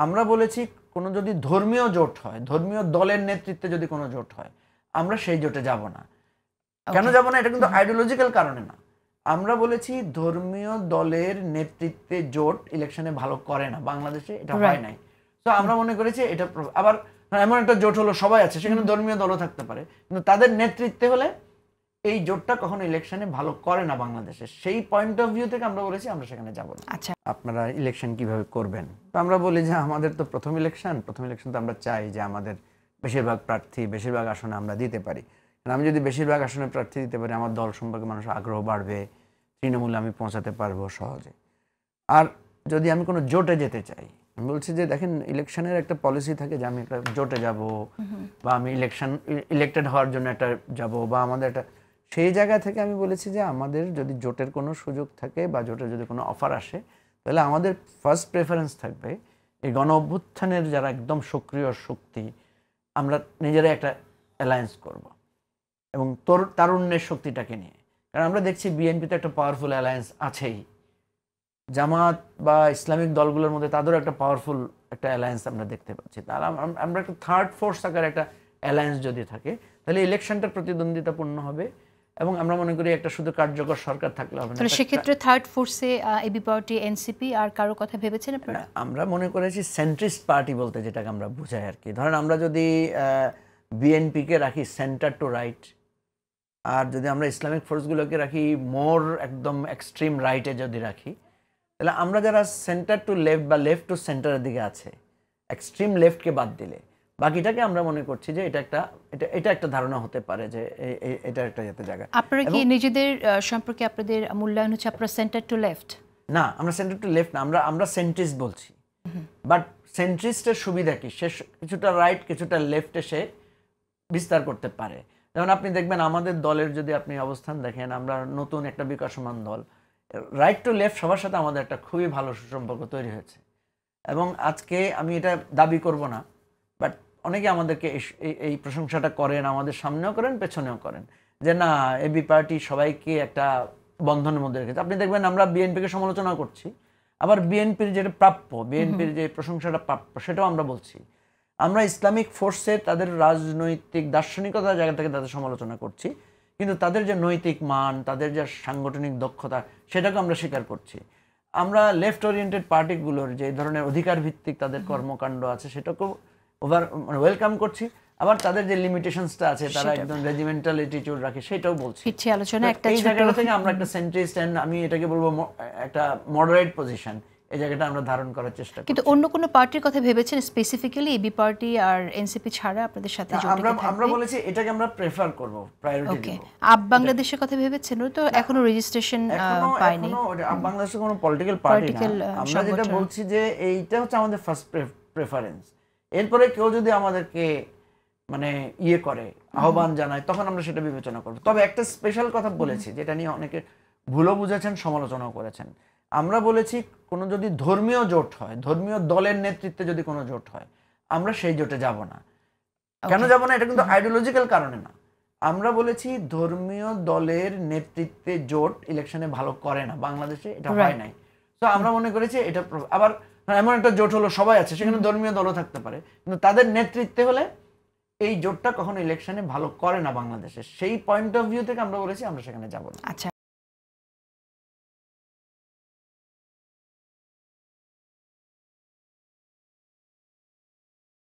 আমরা বলেছি কোনো যদি ধর্মীয় জোট হয়, ধর্মীয় দলের নেতৃত্বে যদি কোনো জোট হয়, আমরা সেই জোটে যাব না। কেন যাব না? এটা কিন্তু আইডিওলজিক্যাল কারণে না। আমরা বলেছি ধর্মীয় দলের নেতৃত্বে জোট ইলেকশনে ভালো করে না, বাংলাদেশে এটা হয় নাই। তো আমরা মনে করেছি এটা আবার এমন একটা জোট হলো সবাই আছে, সেখানে ধর্মীয় দলও থাকতে পারে, কিন্তু তাদের নেতৃত্বে হলে এই জোটটা কখনো ইলেকশনে ভালো করে না বাংলাদেশে। সেই পয়েন্ট অফ ভিউ থেকে আমরা বলেছি আমরা সেখানে যাব না। আচ্ছা, আপনারা ইলেকশন কিভাবে করবেন? তো আমরা বলি যে আমাদের তো প্রথম ইলেকশন তো আমরা চাই যে আমাদের বেশিরভাগ প্রার্থী বেশিরভাগ আসনে আমরা দিতে পারি। আমি যদি বেশিরভাগ আসনে প্রার্থী দিতে পারি, আমার দল সম্পর্কে মানুষের আগ্রহ বাড়বে, তৃণমূলে আমি পৌঁছাতে পারবো সহজে। আর যদি আমি কোনো জোটে যেতে চাই, আমি বলছি যে দেখেন, ইলেকশনের একটা পলিসি থাকে যে আমি একটা জোটে যাব, বা আমি ইলেক্টেড হওয়ার জন্য একটা যাব, বা আমাদের একটা, সেই জায়গা থেকে আমি বলেছি যে আমাদের যদি জোটের কোনো সুযোগ থাকে বা জোটের যদি কোনো অফার আসে, তাহলে আমাদের ফার্স্ট প্রেফারেন্স থাকবে এই গণ অভ্যুত্থানের যারা একদম সক্রিয় শক্তি, আমরা নিজেরাই একটা অ্যালায়েন্স করব এবং তারুণ্যের শক্তিটাকে নিয়ে। কারণ আমরা দেখছি বিএনপিতে একটা পাওয়ারফুল অ্যালায়েন্স আছেই, জামাত বা ইসলামিক দলগুলোর মধ্যে তাদেরও একটা পাওয়ারফুল একটা অ্যালায়েন্স আমরা দেখতে পাচ্ছি। তারা আমরা একটা থার্ড ফোর্স আকারে একটা অ্যালায়েন্স যদি থাকে, তাহলে ইলেকশনটা প্রতিদ্বন্দ্বিতাপূর্ণ হবে এবং আমরা মনে করি একটা শুধু কার্যকর সরকার থাকলে হবে না। তাহলে সেক্ষেত্রে থার্ড ফোর্সে এবি পার্টি, এনসিপি আর কারো কথা ভেবেছেন আপনারা? আমরা মনে করেছি সেন্ট্রিস্ট পার্টি বলতে যেটাকে আমরা বুঝাই আর কি। ধরেন আমরা যদি বিএনপিকে রাখি সেন্টার টু রাইট, আর যদি আমরা ইসলামিক ফোর্সগুলোকে রাখি মোর একদম এক্সট্রিম রাইটে যদি রাখি, তাহলে আমরা যারা সেন্টার টু লেফট বা লেফট টু সেন্টারের দিকে আছে, এক্সট্রিম লেফটকে বাদ দিলে বাকিটাকে আমরা মনে করছি যে এটা একটা ধারণা হতে পারে যে এটা একটা যেতে জায়গা। আপনারা কি নিজেদের সম্পর্কে আপনাদের মূল্যায়ন হচ্ছে আপনারা সেন্টার টু লেফট? না, আমরা সেন্টার টু লেফট না, আমরা সেন্ট্রিস্ট বলছি। বাট সেন্ট্রিস্টের সুবিধা কি, সে কিছুটা রাইট কিছুটা লেফটে সে বিস্তার করতে পারে। যেমন আপনি দেখবেন আমাদের দলের যদি আপনি অবস্থান দেখেন, আমরা নতুন একটা বিকাশমান দল, রাইট টু লেফট সবার সাথে আমাদের একটা খুবই ভালো সুসম্পর্ক তৈরি হয়েছে। এবং আজকে আমি এটা দাবি করব না, বাট অনেকে আমাদেরকে এই প্রশংসাটা করেন, আমাদের সামনেও করেন পেছনেও করেন, যে না এবি পার্টি সবাইকে একটা বন্ধনের মধ্যে রেখেছে। আপনি দেখবেন আমরা বিএনপিকে সমালোচনা করছি, আবার বিএনপির যেটা প্রাপ্য, বিএনপির যে প্রশংসাটা প্রাপ্য সেটাও আমরা বলছি। আমরা ইসলামিক ফোর্সে তাদের রাজনৈতিক দার্শনিকতার জায়গা থেকে তাদের সমালোচনা করছি, কিন্তু তাদের যে নৈতিক মান, তাদের যে সাংগঠনিক দক্ষতা, সেটাকে আমরা স্বীকার করছি। আমরা লেফট ওরিয়েন্টেড পার্টিগুলোর যে ধরনের অধিকার ভিত্তিক তাদের কর্মকাণ্ড আছে সেটাকেও ওয়েলকাম করছি, আবার তাদের যে লিমিটেশনসটা আছে, তারা একদম রেজিমেন্টাল অ্যাটিটিউড রাখে, সেটাও বলছি। এই জায়গাটা থেকে আমরা একটা সেন্ট্রিস্ট এন্ড আমি এটাকে বলবো একটা মডারেট পজিশন, এই জায়গাটা আমরা ধারণ করার চেষ্টা করি। কিন্তু অন্য কোনো পার্টির কথা ভেবেছেন স্পেসিফিক্যালি এবি পার্টি আর এনসিপি ছাড়া আপনাদের সাথে জোটে থাকবে? আমরা বলেছি এটাকে আমরা প্রেফার করব, প্রায়োরিটি দেব। আপ বাংলাদেশের কথা ভেবেছেন? তো এখনো রেজিস্ট্রেশন পায়নি। আপ বাংলাদেশে কোনো পলিটিক্যাল পার্টি না। আমরা যেটা বলছি যে এইটা হচ্ছে আমাদের ফার্স্ট প্রেফারেন্স। এরপরে কেউ যদি আমাদেরকে মানে করে আহ্বান জানায়, তখন আমরা সেটা বিবেচনা করব। তবে একটা স্পেশাল কথা বলেছি, যেটা নিয়ে অনেকে ভুলও বুঝেছেন, সমালোচনাও করেছেন। আমরা বলেছি কোনো যদি ধর্মীয় জোট হয়, ধর্মীয় দলের নেতৃত্বে যদি কোনো জোট হয়, আমরা সেই জোটে যাব না। কেন যাব না? এটা কিন্তু আইডিওলজিক্যাল কারণে না। আমরা বলেছি ধর্মীয় দলের নেতৃত্বে জোট ইলেকশনে ভালো করে না, বাংলাদেশে এটা হয় নাই। তো আমরা মনে করেছি এটা আবার এমন একটা জোট হলো সবাই আছে, সেখানে ধর্মীয় দলও থাকতে পারে, কিন্তু তাদের নেতৃত্বে হলে এই জোটটা কখনো ইলেকশনে ভালো করে না বাংলাদেশে। সেই পয়েন্ট অফ ভিউ থেকে আমরা বলেছি আমরা সেখানে যাব না। আচ্ছা।